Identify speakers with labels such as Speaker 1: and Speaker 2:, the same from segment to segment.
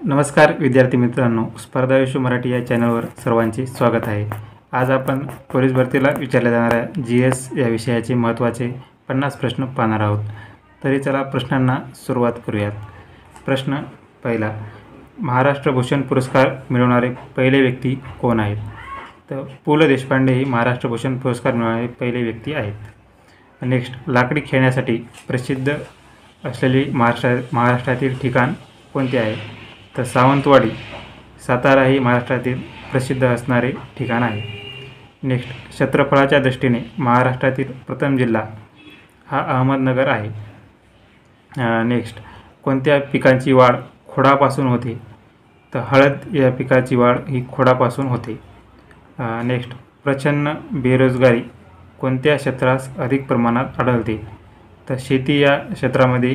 Speaker 1: नमस्कार विद्यार्थी मित्रांनो, स्पर्धा विश्व मराठी या चॅनलवर सर्वांचे स्वागत आहे। आज आपण पोलीस भरतीला विचारल्या जाणाऱ्या जीएस या विषयाचे महत्त्वाचे 50 प्रश्न पाहणार आहोत। तरी चला प्रश्नांना सुरुवात करूयात। प्रश्न पहिला, महाराष्ट्र भूषण पुरस्कार मिळवणारे पहिले व्यक्ती कोण आहेत? तर पु ल देशपांडे हे महाराष्ट्र भूषण पुरस्कार मिळवणारे पहिले व्यक्ती आहेत। नेक्स्ट, लाकडी खेळण्यासाठी प्रसिद्ध असलेली महाराष्ट्रातील ठिकाण कोणते आहे? तर सावंतवाडी, सातारा हे महाराष्ट्रातील प्रसिद्ध असणारे ठिकाण आहे। नेक्स्ट, क्षेत्रफळाच्या दृष्टीने महाराष्ट्रातील प्रथम जिल्हा हा अहमदनगर आहे। नेक्स्ट, कोणत्या पिकांची वाढ खोडापासून होते? तर हळद या पिकाची वाढ ही खोडापासून होते। नेक्स्ट, प्रचंड बेरोजगारी कोणत्या क्षेत्रास अधिक प्रमाणात आढळते? तर शेती या क्षेत्रामध्ये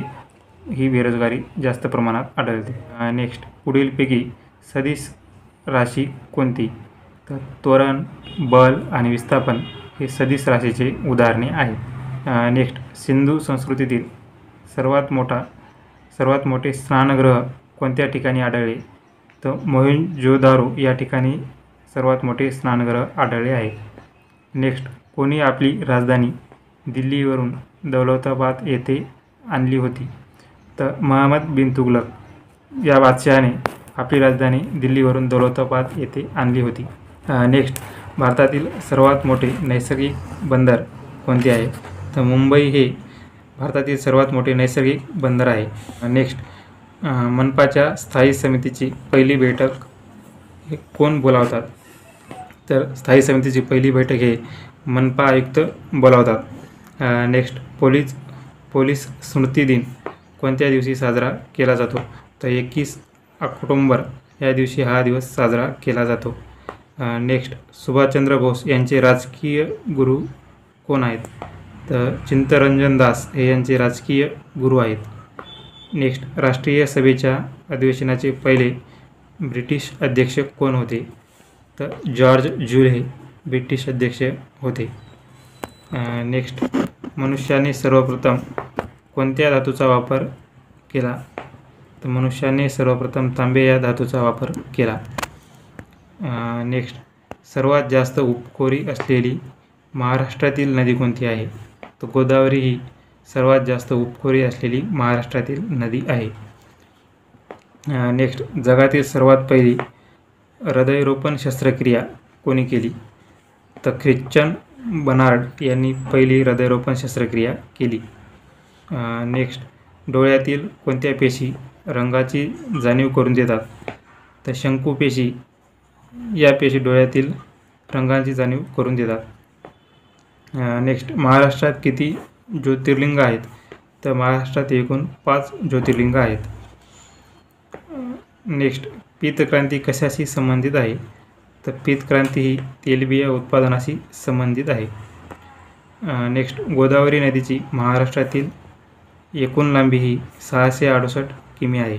Speaker 1: ही बेरोजगारी जास्त प्रमाणात आढळते। नेक्स्ट, पुढीलपैकी सदिश राशी कोणती? तर त्वरण, बल आणि विस्थापन हे सदिश राशीचे उदाहरणे आहेत। नेक्स्ट, सिंधू संस्कृतीतील सर्वात मोठे स्नानगृह कोणत्या ठिकाणी आढळले? तर मोहेंजोदारो या ठिकाणी सर्वात मोठे स्नानगृह आढळले आहे। नेक्स्ट, कोणी आपली राजधानी दिल्लीवरून दौलताबाद येथे आणली होती? तर महम्मद बिन तुघलक या बादशहाने आपली राजधानी दिल्लीवरून दौलताबाद येथे आणली होती। नेक्स्ट, भारतातील सर्वात मोठे नैसर्गिक बंदर कोणते आहे? तर मुंबई हे भारतातील सर्वात मोठे नैसर्गिक बंदर आहे। नेक्स्ट, मनपाच्या स्थायी समितीची पहिली बैठक हे कोण बोलावतात? तर स्थायी समितीची पहिली बैठक हे मनपा आयुक्त बोलावतात। नेक्स्ट, पोलीस स्मृती दिन कोणत्या दिवशी साजरा केला जातो? तर 21 ऑक्टोबर या दिवशी हा दिवस साजरा केला जातो। नेक्स्ट, सुभाषचंद्र बोस यांचे राजकीय गुरु कोण आहेत? तर चित्तरंजन दास हे यांचे राजकीय गुरु आहेत। नेक्स्ट, राष्ट्रीय सभेच्या अधिवेशनाचे पहिले ब्रिटिश अध्यक्ष कोण होते? तर जॉर्ज जूल हे ब्रिटिश अध्यक्ष होते। नेक्स्ट, मनुष्याने सर्वप्रथम कोणत्या धातूचा वापर केला? तर मनुष्याने सर्वप्रथम तांबे या धातूचा वापर केला। नेक्स्ट, सर्वात जास्त उपखोरी असलेली महाराष्ट्रातील नदी कोणती आहे? तर गोदावरी ही सर्वात जास्त उपखोरी असलेली महाराष्ट्रातील नदी आहे। नेक्स्ट, जगातील सर्वात पहिली हृदयरोपण शस्त्रक्रिया कोणी केली? तर ख्रिश्चन बर्नार्ड यांनी पहिली हृदयरोपण शस्त्रक्रिया केली। नेक्स्ट, डोळ्यातील कोणत्या पेशी रंगाची जाणीव करून देतात? तर शंकू पेशी या पेशी डोळ्यातील रंगाची जाणीव करून देतात। नेक्स्ट, महाराष्ट्रात किती ज्योतिर्लिंग आहेत? तर महाराष्ट्रात एकूण 5 ज्योतिर्लिंग आहेत। नेक्स्ट, पीतक्रांती कशाशी संबंधित आहे? तर पीतक्रांती ही तेलबिया उत्पादनाशी संबंधित आहे। नेक्स्ट, गोदावरी नदीची महाराष्ट्रातील एकूण लांबी ही 668 किमी आहे।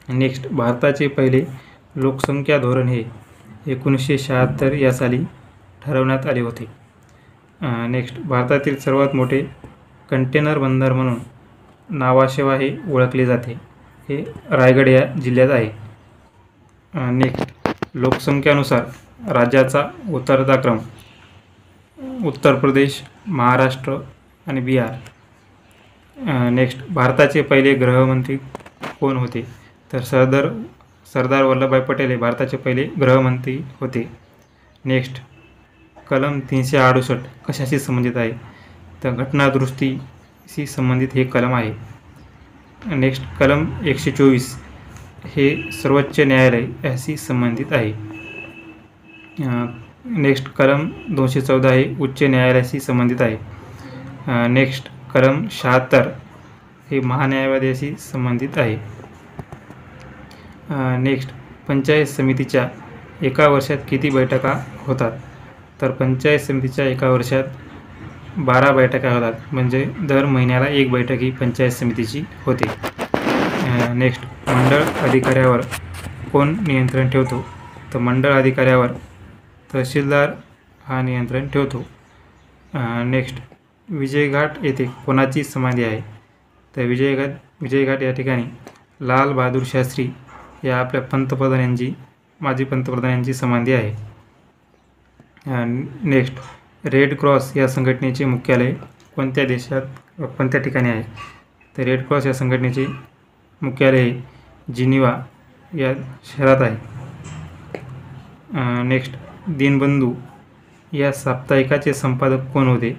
Speaker 1: नेक्स्ट, भारताचे पहिले लोकसंख्या धोरण हे 1976 या साली ठरवण्यात आले होते। नेक्स्ट, भारतातील सर्वात मोठे कंटेनर बंदर म्हणून नावाशेवा हे ओळखले जाते, हे रायगड या जिल्ह्यात आहे। नेक्स्ट, लोकसंख्यानुसार राज्याचा उतरता क्रम उत्तर प्रदेश, महाराष्ट्र आणि बिहार। नेक्स्ट, भारताचे पहिले गृहमंत्री कोण होते? तर सरदार वल्लभभाई पटेल हे भारताचे पहिले गृहमंत्री होते। नेक्स्ट, कलम 368 कशाशी संबंधित आहे? तर घटनादुरुस्तीशी संबंधित हे कलम आहे। नेक्स्ट, कलम 124 हे सर्वोच्च न्यायालय याशी संबंधित आहे। नेक्स्ट, कलम 214 हे उच्च न्यायालयाशी संबंधित आहे। नेक्स्ट, कलम 76 हे महान्यायवाद्याशी संबंधित आहे। नेक्स्ट, पंचायत समितीच्या एका वर्षात किती बैठका होतात? तर पंचायत समितीच्या एका वर्षात 12 बैठका होतात, म्हणजे दर महिन्याला एक बैठक ही पंचायत समितीची होते। नेक्स्ट, मंडळ अधिकाऱ्यावर कोण नियंत्रण ठेवतो? तर मंडळ अधिकाऱ्यावर तहसीलदार हा नियंत्रण ठेवतो। नेक्स्ट, विजयघाट येथे कोणाची समाधी आहे? तर विजयघाट या ठिकाणी लाल बहादूर शास्त्री या आपल्या पंतप्रधानांची माजी पंतप्रधानांची समाधी आहे. नेक्स्ट, रेड क्रॉस या संघटनेचे मुख्यालय कोणत्या देशात कोणत्या ठिकाणी आहे? तर रेड क्रॉस या संघटनेचे मुख्यालय जिनिव्हा या शहरात आहे. नेक्स्ट, दीनबंधू या साप्ताहिकाचे संपादक कोण होते?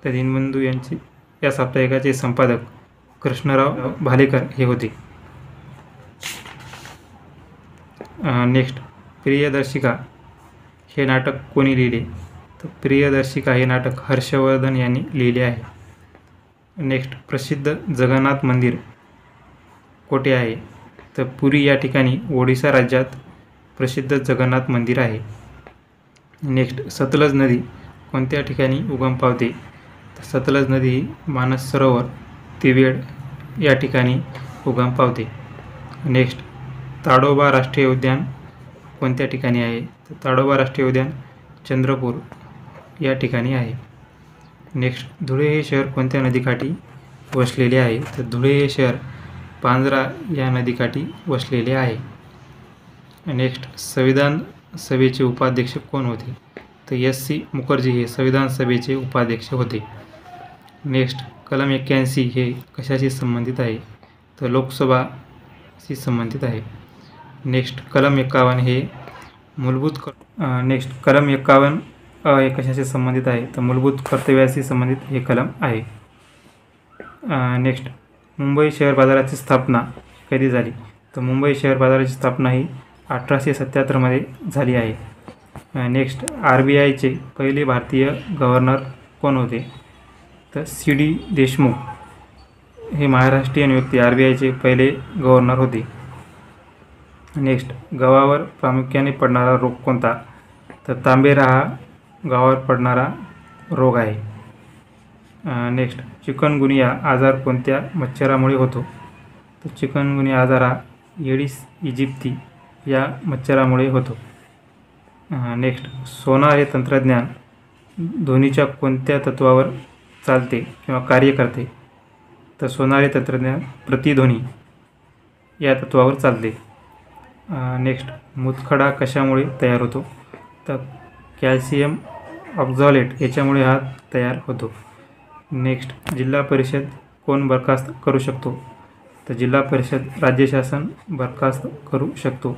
Speaker 1: तर दीनबंधू या साप्ताहिकाचे संपादक कृष्णराव भालेकर हे होते. नेक्स्ट, प्रियदर्शिका हे नाटक कोणी लिहिले? तर प्रियदर्शिका हे नाटक हर्षवर्धन यांनी लिहिले आहे. नेक्स्ट, प्रसिद्ध जगन्नाथ मंदिर कोठे आहे? तर पुरी या ठिकाणी ओडिसा राज्यात प्रसिद्ध जगन्नाथ मंदिर आहे. नेक्स्ट, सतलज नदी कोणत्या ठिकाणी उगम पावते? तर सतलज नदी ही मानस सरोवर तिवेड या ठिकाणी उगम पावते. नेक्स्ट, ताडोबा राष्ट्रीय उद्यान कोणत्या ठिकाणी आहे? तर ताडोबा राष्ट्रीय उद्यान चंद्रपूर या ठिकाणी आहे. नेक्स्ट, धुळे हे शहर कोणत्या नदीकाठी वसलेले आहे? तर धुळे हे शहर पांझरा या नदीकाठी वसलेले आहे. नेक्स्ट, संविधान सभेचे उपाध्यक्ष कोण होते? तर S.C. मुखर्जी हे संविधान सभेचे उपाध्यक्ष होते. नेक्स्ट, कलम 81 हे कशाशी संबंधित आहे? तर लोकसभाशी संबंधित आहे. नेक्स्ट, कलम 51 हे नेक्स्ट, कलम 51 हे कशाशी संबंधित आहे? तर मूलभूत कर्तव्याशी संबंधित हे कलम आहे. नेक्स्ट, मुंबई शेअर बाजाराची स्थापना कधी झाली? तर मुंबई शेअर बाजाराची स्थापना ही 1877 मध्ये झाली आहे. नेक्स्ट, RBIचे पहिले भारतीय गव्हर्नर कोण होते? तर C.D. देशमुख हे महाराष्ट्रीयन व्यक्ती RBIचे पहिले गव्हर्नर होते. नेक्स्ट, गव्हावर प्रामुख्याने पडणारा रोग कोणता? तर तांबेरा हा गव्हावर पडणारा रोग आहे. नेक्स्ट, चिकनगुनिया आजार कोणत्या मच्छरामुळे होतो? तर चिकनगुनिया आजार हा एडिस इजिप्ती या मच्छरामुळे होतो. नेक्स्ट, सोनार हे तंत्रज्ञान ध्वनीच्या कोणत्या तत्वावर चालते किंवा कार्य करते? तर सोनार हे तंत्रज्ञान प्रतिध्वनी या तत्वावर चालते. नेक्स्ट, मुतखडा कशामुळे तयार होतो? तर कॅल्शियम ऑक्झालेट याच्यामुळे हा तयार होतो. नेक्स्ट, जिल्हा परिषद कोण बरखास्त करू शकतो? तर जिल्हा परिषद राज्य शासन बरखास्त करू शकतो.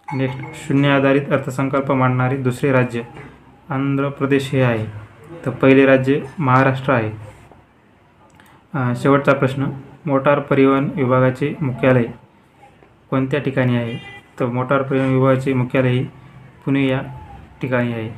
Speaker 1: नेक्स्ट, शून्य आधारित अर्थसंकल्प मांडणारे दुसरे राज्य आंध्र प्रदेश हे आहे. तर पहिले राज्य महाराष्ट्र आहे. शेवटचा प्रश्न, मोटार परिवहन विभागाचे मुख्यालय कोणत्या ठिकाणी आहे? तर मोटार परिवहन विभागाचे मुख्यालय पुणे या ठिकाणी आहे.